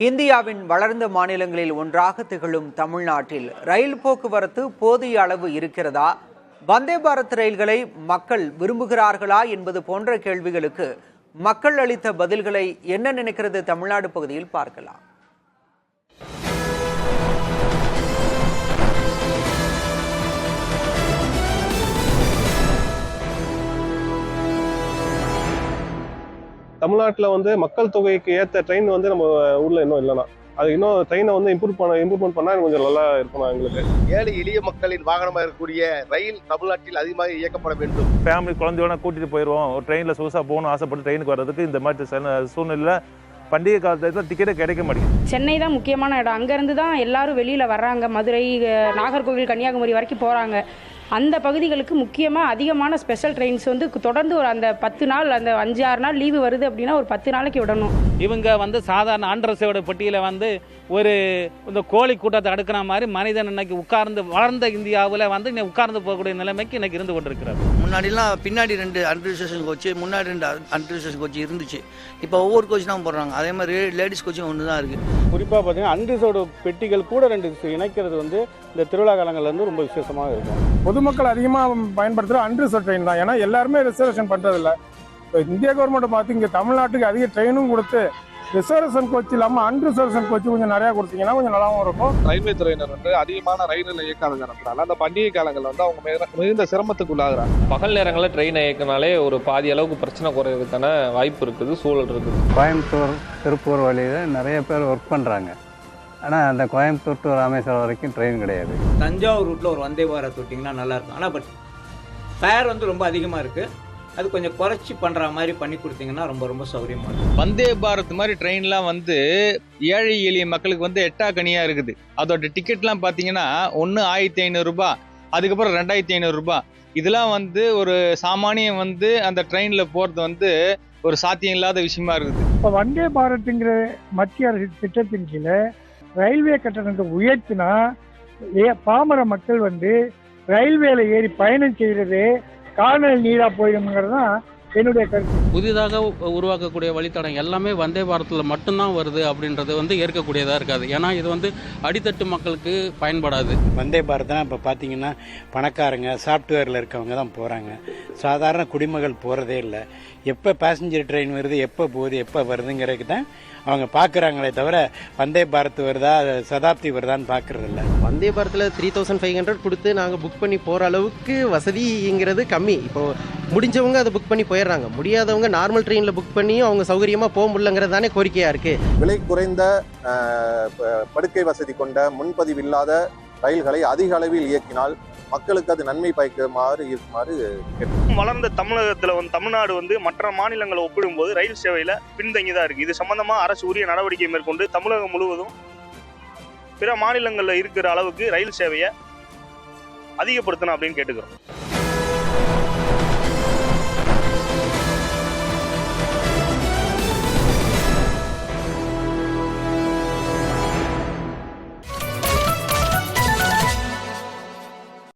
இந்தியாவின் வளர்ந்த மாநிலங்களில் ஒன்றாக திகழும் தமிழ்நாட்டில் ரயில் போக்குவரத்து போதிய அளவு இருக்கிறதா? வந்தே பாரத் ரயில்களை மக்கள் விரும்புகிறார்களா என்பது போன்ற கேள்விகளுக்கு மக்கள் அளித்த பதில்களை என்ன நினைக்கிறது தமிழ்நாடு பகுதியில் பார்க்கலாம். தமிழ்நாட்டில் மக்கள் தொகைக்கு ஏற்ற ட்ரெயின் நம்ம ஊரில் இன்னும் இல்லைனா அது இன்னும் ட்ரெயினை இம்ப்ரூவ்மெண்ட் பண்ணால் கொஞ்சம் நல்லா இருக்கணும். எங்களுக்கு ஏழை எளிய மக்களின் வாகனமாக இருக்கக்கூடிய ரயில் தமிழ்நாட்டில் அதிகமாக இயக்கப்பட வேண்டும். ஃபேமிலி குழந்தையோட கூட்டிகிட்டு போயிடுவோம், ஒரு ட்ரெயினில் சொகுசாக போகணும் ஆசைப்பட்டு ட்ரெயினுக்கு வர்றதுக்கு இந்த மாதிரி சூழ்நிலை பண்டிகை காலத்தில் டிக்கெட்டே கிடைக்க மாட்டேங்குது. சென்னை தான் முக்கியமான இடம், அங்கேருந்து தான் எல்லாரும் வெளியில் வர்றாங்க. மதுரை, நாகர்கோவில், கன்னியாகுமரி வரைக்கும் போகிறாங்க. அந்த பகுதிகளுக்கு முக்கியமாக அதிகமான ஸ்பெஷல் ட்ரெயின்ஸ் தொடர்ந்து ஒரு அந்த 10 நாள், அந்த 5-6 நாள் லீவு வருது அப்படின்னா ஒரு 10 நாளைக்கு விடணும். இவங்க சாதாரண ஆண்ட்ரஸோட பட்டியலை ஒரு இந்த கோழி கூட்டத்தை அடுக்கிற மாதிரி மனிதன் இன்னைக்கு உட்கார்ந்து வளர்ந்த இந்தியாவில் இன்னைக்கு உட்கார்ந்து போகக்கூடிய நிலைமைக்கு இன்னைக்கு இருந்து கொண்டிருக்கிறார். முன்னாடிலாம் பின்னாடி 2 அன்ரிசர்வேஷன் கோச்சு, முன்னாடி 2 அன்ரிசர்வேஷன் கோச்சு இருந்துச்சு. இப்போ ஒவ்வொரு கோச் தான் போடுறாங்க. அதே மாதிரி லேடிஸ் கோச்சும் ஒன்று தான் இருக்குது. குறிப்பாக பார்த்தீங்கன்னா அன்ரிசர்வ்டு பெட்டிகள் கூட 2 இணைக்கிறது இந்த திருவிழா காலங்கள்லேருந்து ரொம்ப விசேஷமாக இருக்கும். பொதுமக்கள் அதிகமாக பயன்படுத்துகிற அன்ரிசர்வ் ட்ரெயின் தான். ஏன்னா எல்லாருமே ரிசர்வேஷன் பண்ணுறதில்ல. இப்போ இந்திய கவர்மெண்ட் பார்த்து இங்கே தமிழ்நாட்டுக்கு அதிக ட்ரெயினும் கொடுத்து ரிசர்வேஷன் கோச் இல்லாமல் அன்ரிசர்வேஷன் கோச்சு கொஞ்சம் நிறையா கொடுத்தீங்கன்னா கொஞ்சம் நல்லாவும் இருக்கும். ரயில்வே துறையினர் அதிகமான ரயில்கள் இயக்காதுங்கிறதுனால அந்த பண்டிகை காலங்களில் அவங்க மிகுந்த சிரமத்துக்கு உள்ளாகிறாங்க. பகல் நேரங்களில் ட்ரெயினை இயக்கினாலே ஒரு பாதி அளவுக்கு பிரச்சனை குறையிறதுக்கான வாய்ப்பு இருக்குது, சூழல் இருக்குது. கோயம்புத்தூர், திருப்பூர் வழியில் நிறைய பேர் ஒர்க் பண்ணுறாங்க. ஆனால் அந்த கோயம்புத்தூர் டு ராமேஸ்வரம் வரைக்கும் ட்ரெயின் கிடையாது. தஞ்சாவூர் ரூட்டில் ஒரு வந்தே பாரத் விட்டிங்கன்னா நல்லாயிருக்கும். ஆனால் ஃபேர் ரொம்ப அதிகமாக இருக்குது. அது கொஞ்சம் குறைச்சி பண்ணுற மாதிரி பண்ணி கொடுத்தீங்கன்னா ரொம்ப ரொம்ப சௌகரியமாக இருக்கும். வந்தே பாரத் மாதிரி ட்ரெயின்லாம் ஏழை எளிய மக்களுக்கு எட்டாக்கனியாக இருக்குது. அதோட டிக்கெட்லாம் பார்த்தீங்கன்னா ஒன்று 1500 ரூபாய், அதுக்கப்புறம் 2500 ரூபாய். இதெல்லாம் ஒரு சாமானியம் அந்த ட்ரெயினில் போகிறது ஒரு சாத்தியம் இல்லாத விஷயமா இருக்குது. இப்போ வந்தே பாரத்துங்கிற மத்திய அரசு திட்டத்தின் கீழே ரயில்வே கட்டணத்தை உயர்த்தினா பாமர மக்கள் ரயில்வேல ஏறி பயணம் செய்கிறது காணல் நீரா போயிடும்ங்கிறது தான் என்னுடைய கருத்து. புதிதாக உருவாக்கக்கூடிய வழித்தடம் எல்லாமே வந்தே பாரத்தில் மட்டும்தான் வருது அப்படின்றது ஏற்கக்கூடியதாக இருக்காது. ஏன்னா இது அடித்தட்டு மக்களுக்கு பயன்படாது. வந்தே பாரத் தான் இப்போ பார்த்தீங்கன்னா பணக்காரங்க, சாஃப்ட்வேரில் இருக்கவங்க தான் போகிறாங்க. சாதாரண குடிமகள் போகிறதே இல்லை. எப்போ பேசஞ்சர் ட்ரெயின் வருது, எப்போ போகுது, எப்போ வருதுங்கிறதுக்கு தான் அவங்க பார்க்குறாங்களே தவிர வந்தே பாரத் வருதா, சதாப்தி வருதான்னு பார்க்கறதில்ல. வந்தே பாரத்தில் 3500 கொடுத்து நாங்கள் புக் பண்ணி போகிற அளவுக்கு வசதிங்கிறது கம்மி. இப்போ முடிஞ்சவங்க அதை புக் பண்ணி போயிடுறாங்க. முடியாதவங்க நார்மல் ட்ரெயினில் புக் பண்ணியும் அவங்க சௌகரியமாக போக முடியலங்கிறது தானே கோரிக்கையாக இருக்குது. விலை குறைந்த படுக்கை வசதி கொண்ட முன்பதிவு இல்லாத ரயில்களை அதிக அளவில் இயக்கினால் மக்களுக்கு அது நன்மை பயக்குமாறு இருக்குமாறு. வளர்ந்த தமிழகத்தில் தமிழ்நாடு மற்ற மாநிலங்களை ஒப்பிடும்போது ரயில் சேவையில் பின்தங்கி தான் இருக்குது. இது சம்பந்தமாக அரசு உரிய நடவடிக்கை மேற்கொண்டு தமிழகம் முழுவதும் பிற மாநிலங்களில் இருக்கிற அளவுக்கு ரயில் சேவையை அதிகப்படுத்தணும் அப்படின்னு கேட்டுக்கிறோம்.